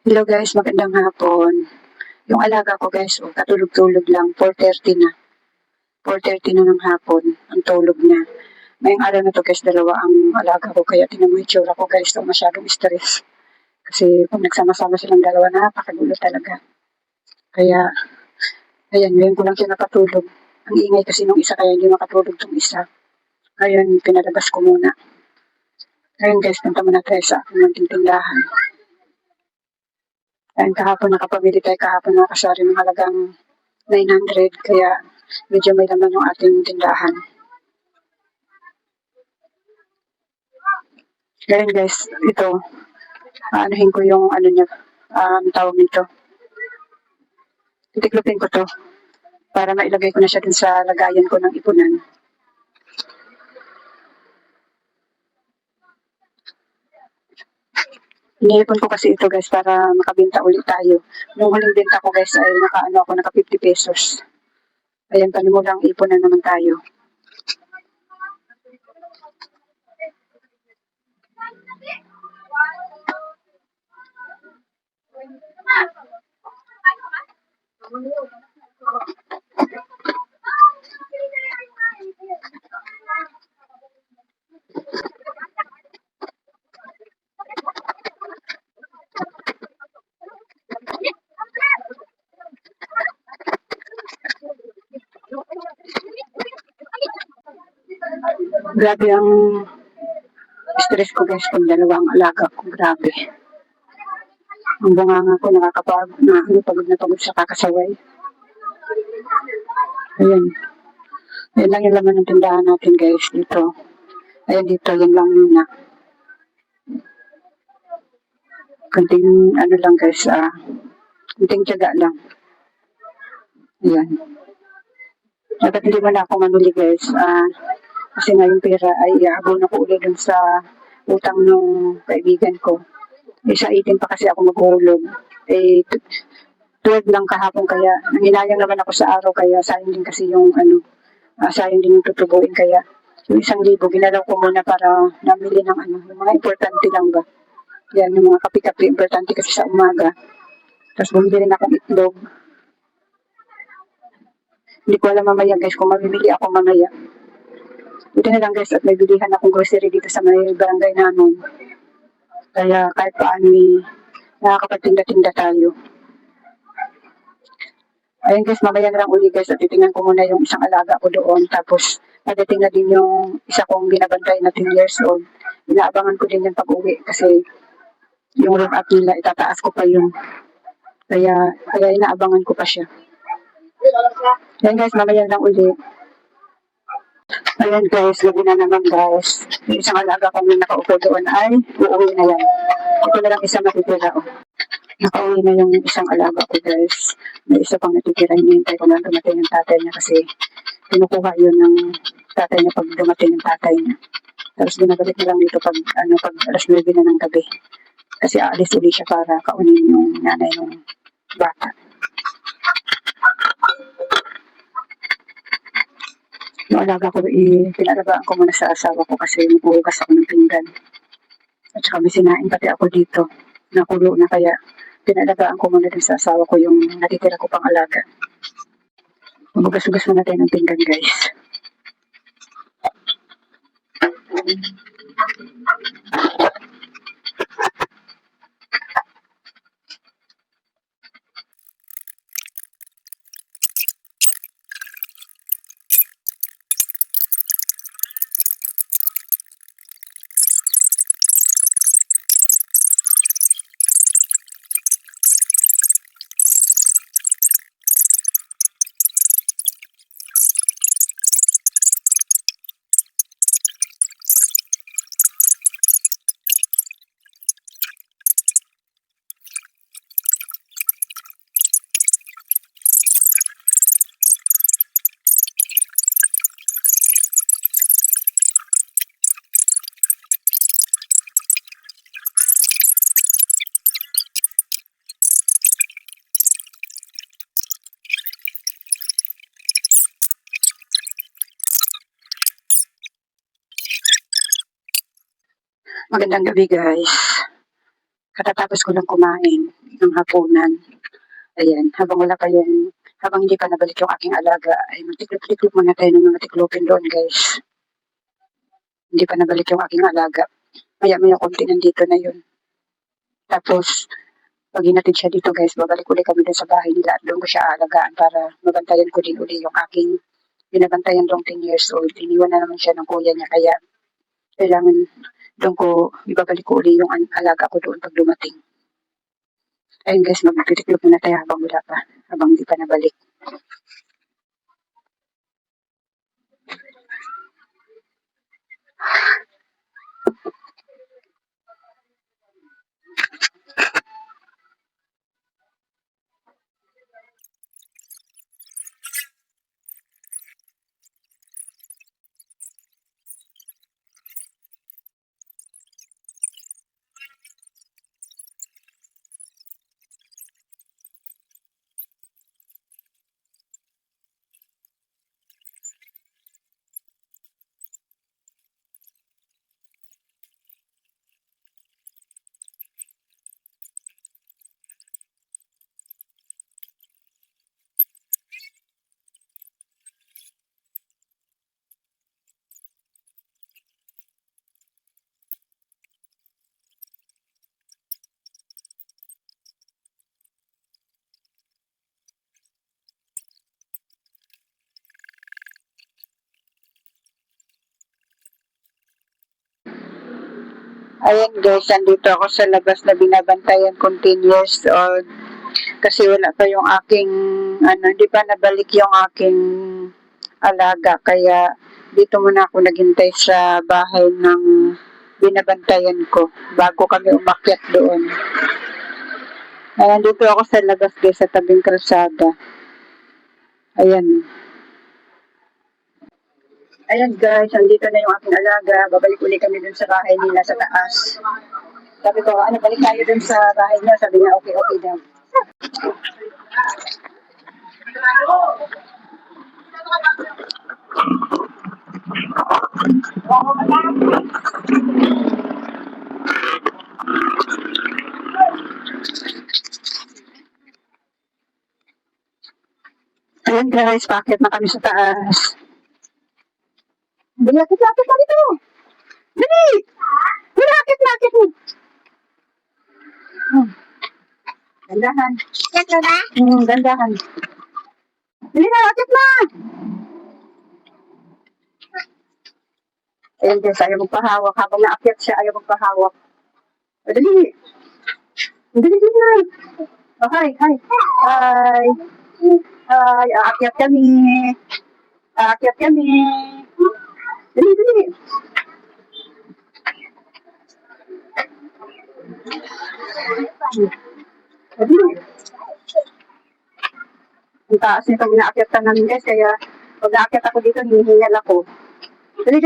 Hello guys, magandang hapon. Yung alaga ko guys, katulog-tulog lang, 4:30 na. 4:30 na ng hapon, ang tulog niya. Ngayong araw na to guys, dalawa ang alaga ko, kaya tinan mo yung itsura ko guys, so masyadong stress. Kasi kung nagsama-sama silang dalawa, napakagulo talaga. Kaya, ayan, ngayon ko lang siya napatulog. Ang ingay kasi nung isa, kaya hindi makatulog tong isa. Ngayon, pinalabas ko muna. Ngayon guys, punta muna tayo sa aking munting tindahan. Ayan, kahapon nakapamili tayo kahapon nakasari ng halagang 900, kaya medyo may laman yung ating tindahan. Ngayon guys, ito, anuhin ko yung ano niya, tawag nito. Titiklopin ko to para mailagay ko na siya dun sa lagayan ko ng ipunan. Iniipon ko kasi ito guys para makabenta ulit tayo. Nung huling benta ko guys ay naka 50 pesos. Ayan, panimulang ipon na naman tayo. Grabe ang stress ko guys pag dalawang alaga ko. Grabe. Ang bunganga ko nakakapagod na pagod sa kakasaway. Ayan. Yan lang yung laman ng tindahan natin guys dito. Ayan dito, yan lang muna. Kunting ano lang guys, kunting tiyaga lang. Ayan. Dapat hindi mo na ako manuli guys. Kasi nga yung pera ay iaabon ako ulit dun sa utang ng kaibigan ko. Sa 18 pa kasi ako maghulog. 12 lang kahapon, kaya nanginayang naman ako sa araw, kaya sayang din kasi yung sayang din yung tutubuin, kaya yung 1,000 ginalaw ko muna para namili ng yung mga importante lang ba. Yan, yung mga kape-kape, importante kasi sa umaga. Tapos bumili rin akong itlog. Hindi ko alam mamaya guys kung mamimili ako mamaya. Buti na lang guys at may bilihan akong grocery dito sa may barangay namin. Kaya kahit paano nakakapagtinda-tinda tayo. Ayun guys, mamaya na lang uli guys at titingnan ko muna yung isang alaga ko doon. Tapos pagdating na din yung isa kong binabantay na 10 years old. Inaabangan ko din yung pag-uwi kasi yung room up nila itataas ko pa yung kaya inaabangan ko pa siya. Yan guys, mamaya na lang uli. Ayan guys, gabi na naman guys. Yung isang alaga kong nakaupo doon ay uuwi na yan. Ito na lang isang natitira. Nakauwi na yung isang alaga ko guys. May isa pang natitira. Hinihintay ko na dumating yung tatay niya kasi kinukuha yun ng tatay niya pag dumating yung tatay niya. Tapos binabalik na lang dito pag alas 9 na ng gabi. Kasi aalis ulit siya para kaunin yung nanay ng bata. Yung alaga ko, pinalagaan ko muna sa asawa ko kasi maghuhugas ako ng pinggan. At saka may sinain pati ako dito. Nakulo na, kaya pinalagaan ko muna din sa asawa ko yung natitira ko pang alaga. Maghugas-hugas muna tayo ng pinggan guys. Magandang gabi guys. Katatapos ko lang kumain. ng hapunan. Ayan, habang hindi pa nabalik yung aking alaga, ay magtiklop-tiklop muna tayo ng mga tiklopin doon, guys. Hindi pa nabalik yung aking alaga. Maya-maya konti nandito na yun. Tapos, pag hinatid siya dito, guys, babalik ulit kami doon sa bahay nila at doon ko siya aalagaan para mabantayan ko din uli yung aking binabantayan long 10 years old. Iniwan na naman siya ng kuya niya, kaya kailangan doon ko ibabalik ko uli yung alaga ko doon pag dumating. Ayun guys, magpitiklop muna tayo habang wala pa, habang hindi pa nabalik. Ayan guys, andito ako sa labas na binabantayan kong 10 years old. Kasi wala pa yung aking, hindi pa nabalik yung aking alaga. Kaya dito muna ako naghintay sa bahay ng binabantayan ko bago kami umakyat doon. Ayan, dito ako sa labas guys, sa tabing kalsada. Ayan. Ayan guys, andito na yung aking alaga. Babalik ulit kami dun sa bahay nila sa taas. Sabi ko, balik tayo dun sa bahay niya. Sabi niya, okay daw. Ayan guys, paakit na kami sa taas. Dali, akit na dito. Dali! Dali, akit na mo. Gandahan. Gandahan ba? Gandahan. Dali na, akit na! Ayan guys, ayaw magpahawak. Habang naakyat siya, ayaw magpahawak. Dali! Dali na! Oh, hi! Hi! Hi! Aakyat kami! Aakyat kami! Dali! Dali! Ang taas nitong inaakyatan namin guys, kaya pag naakyat ako dito, hinihingal ako. Dali!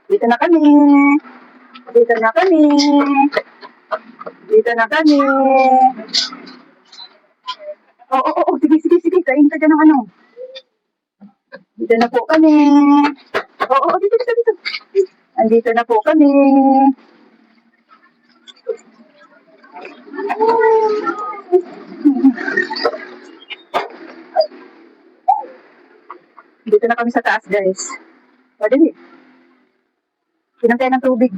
Dito na kami! Dito na kami! Sige. Kain ka dyan ng ano. Dito na po kami. Dito. Andito na po kami. Dito na kami sa taas, guys. Dali. Pinang tayo ng tubig.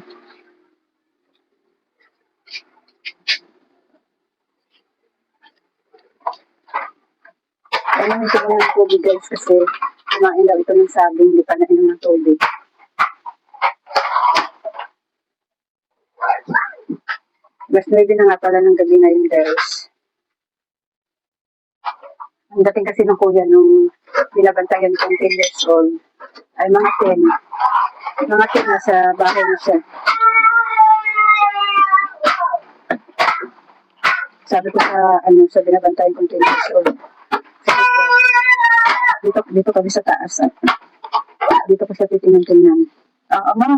Kailangan ito ng tubig, guys, kasi kumain daw ito ng sabing, hindi pa nainom ng tubig. Mas 9 na nga pala ng gabi ngayon, guys. Ang dating kasi ng kuya nung binabantayan kong 10 years old ay mga 10. Mga 10 na sa bahay na siya. Sabi ko sa binabantayan kong 10 years old. Dito kami sa taas. Dito ko siya titingnan. Mama.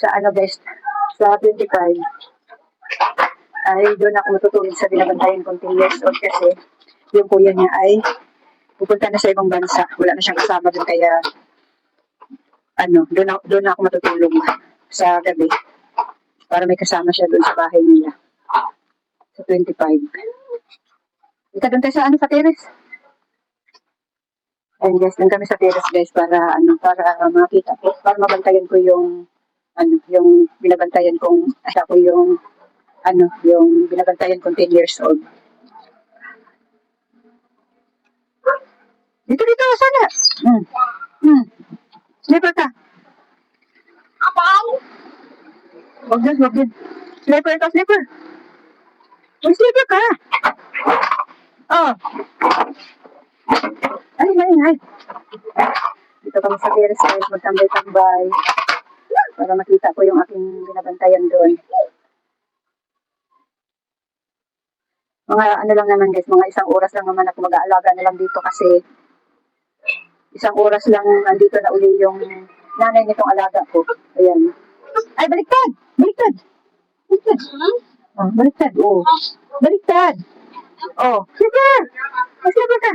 Sa guys, sa 25. ay doon ako matutulog sa binabantayan kong 10 years old kasi yung kuya niya ay pupunta na sa ibang bansa. Wala na siyang kasama doon kaya doon ako matutulog sa gabi para may kasama siya doon sa bahay nila sa 25. Ika doon tayo sa terrace. Ayun guys, doon kami sa terrace guys para makita ko, para mabantayan ko yung yung binabantayan kong yung binabantayan kong 10 years old. Dito, sana. Sniper ka. Apaan? Wag yan. Sniper ka. May sniper ka. Oh. Ay. Dito kami sa terrace guys, magtambay-tambay. Para makita ko yung aking binabantayan doon. Mga lang naman guys, mga 1 oras lang naman ako mag-aalaga na lang dito kasi 1 oras lang nandito na uli yung nanay nitong alaga ko. Ayan. Ay, baliktad! Oh, baliktad. Oh. Baliktad! Oh, super! Mas super ka!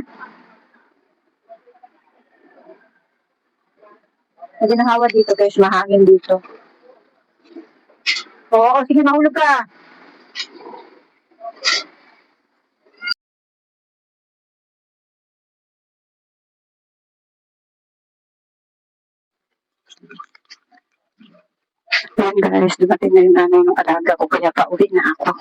May ginahawa dito guys, mahangin dito. Oo, sige, mahulog ka. Ayan guys, dumating na yung nanay ng alaga ko kaya pauwi na ako.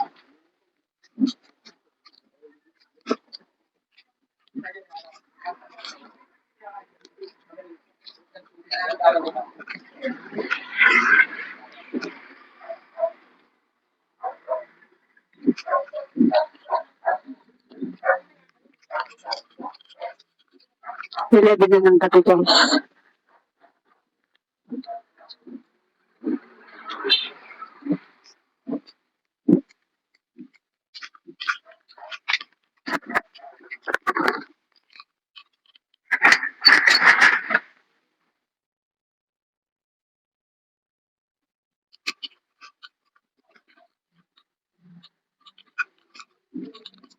Nilabid na ng gabi guys.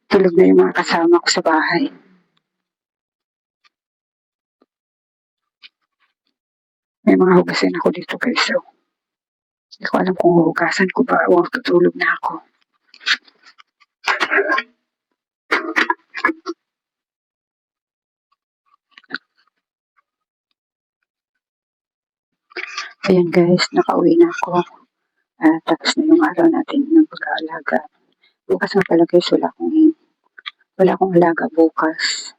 Tulog na yung mga kasama ko sa bahay. May mga hugasin ako dito guys. So, hindi ko alam kung hugasan ko ba o tutulog na ako. Ayan guys, nakauwi na ako. Tapos na yung araw natin ng pag-aalaga. Bukas nga pala guys, wala akong alaga bukas.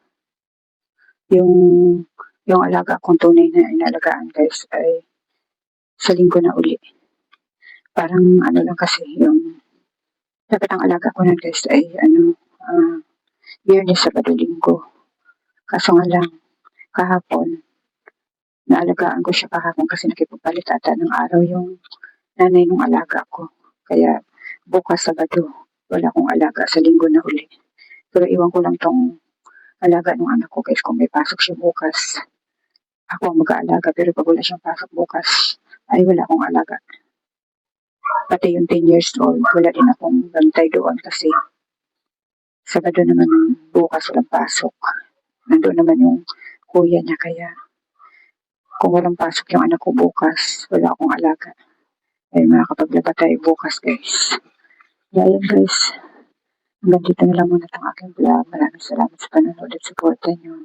Yung alaga kong tunay na inalagaan guys ay sa linggo na uli. Parang lang kasi yung dapat ang alaga ko na guys ay Biyernes, Sabado, Linggo. Kaso nga lang kahapon naalagaan ko siya kahapon kasi nakipagpalit ata ng araw yung nanay ng alaga ko. Kaya bukas Sabado wala akong alaga, sa linggo na uli. Pero iwan ko lang tong alaga ng anak ko guys kung may pasok siya bukas. Ako ang mag-aalaga pero pag wala siyang pasok bukas ay wala akong alaga. Pati yung 10 years old, wala din akong bantay doon kasi Sabado naman bukas walang pasok. Nandun naman yung kuya niya kaya kung walang pasok yung anak ko bukas, wala akong alaga. Ay makakapaglaba tayo bukas guys. Ayan guys, hanggang dito na lang muna itong aking vlog. Maraming salamat sa panonood at suporta nyo.